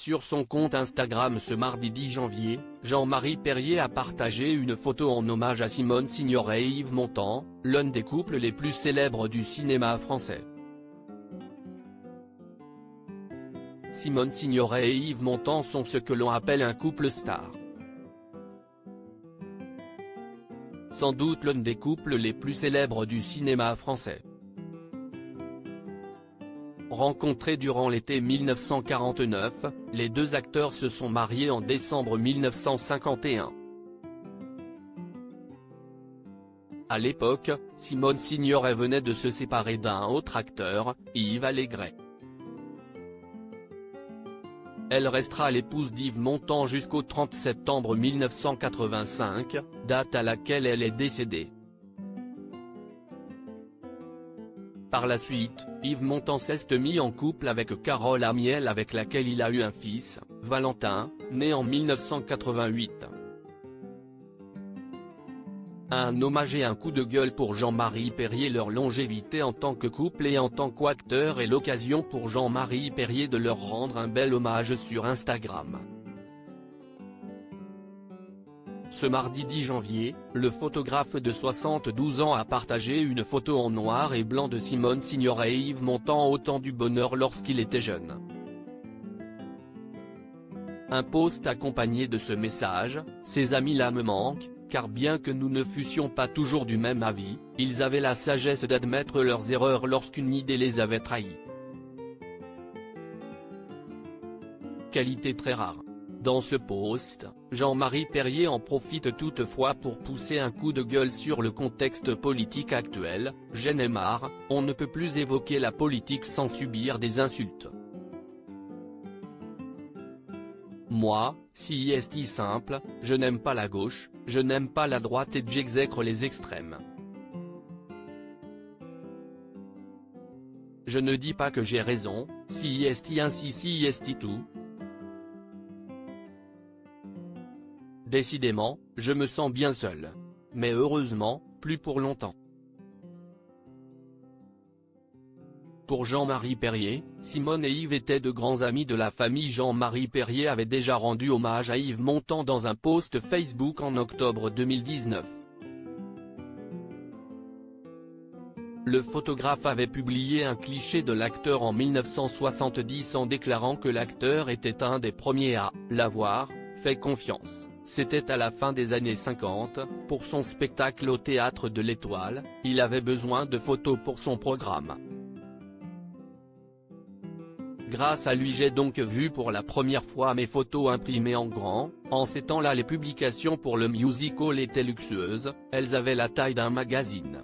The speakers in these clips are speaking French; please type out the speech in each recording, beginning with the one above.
Sur son compte Instagram ce mardi 10 janvier, Jean-Marie Perrier a partagé une photo en hommage à Simone Signoret et Yves Montand, l'un des couples les plus célèbres du cinéma français. Simone Signoret et Yves Montand sont ce que l'on appelle un couple star. Sans doute l'un des couples les plus célèbres du cinéma français. Rencontrés durant l'été 1949, les deux acteurs se sont mariés en décembre 1951. À l'époque, Simone Signoret venait de se séparer d'un autre acteur, Yves Allégret. Elle restera l'épouse d'Yves Montand jusqu'au 30 septembre 1985, date à laquelle elle est décédée. Par la suite, Yves Montand s'est mis en couple avec Carole Amiel avec laquelle il a eu un fils, Valentin, né en 1988. Un hommage et un coup de gueule pour Jean-Marie Perrier. Leur longévité en tant que couple et en tant qu'acteur est l'occasion pour Jean-Marie Perrier de leur rendre un bel hommage sur Instagram. Ce mardi 10 janvier, le photographe de 72 ans a partagé une photo en noir et blanc de Simone Signoret et Yves Montand au temps du bonheur lorsqu'il était jeune. Un post accompagné de ce message: « Ces amis-là me manquent, car bien que nous ne fussions pas toujours du même avis, ils avaient la sagesse d'admettre leurs erreurs lorsqu'une idée les avait trahis. » Qualité très rare. Dans ce post, Jean-Marie Perrier en profite toutefois pour pousser un coup de gueule sur le contexte politique actuel. « J'en ai marre, on ne peut plus évoquer la politique sans subir des insultes. Moi, si est simple, je n'aime pas la gauche, je n'aime pas la droite et j'exècre les extrêmes. Je ne dis pas que j'ai raison, si est ainsi si est tout. Décidément, je me sens bien seul. Mais heureusement, plus pour longtemps. » Pour Jean-Marie Perrier, Simone et Yves étaient de grands amis de la famille. Jean-Marie Perrier avait déjà rendu hommage à Yves Montand dans un post Facebook en octobre 2019. Le photographe avait publié un cliché de l'acteur en 1970 en déclarant que l'acteur était un des premiers à « l'avoir fait confiance ». C'était à la fin des années 50, pour son spectacle au Théâtre de l'Étoile, il avait besoin de photos pour son programme. Grâce à lui j'ai donc vu pour la première fois mes photos imprimées en grand. En ces temps-là les publications pour le musical étaient luxueuses, elles avaient la taille d'un magazine.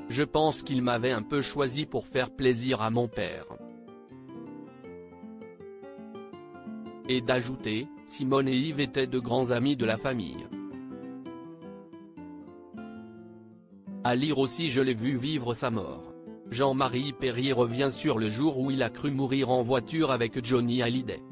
Je pense qu'il m'avait un peu choisi pour faire plaisir à mon père. Et d'ajouter, Simone et Yves étaient de grands amis de la famille. À lire aussi: je l'ai vu vivre sa mort. Jean-Marie Perrier revient sur le jour où il a cru mourir en voiture avec Johnny Hallyday.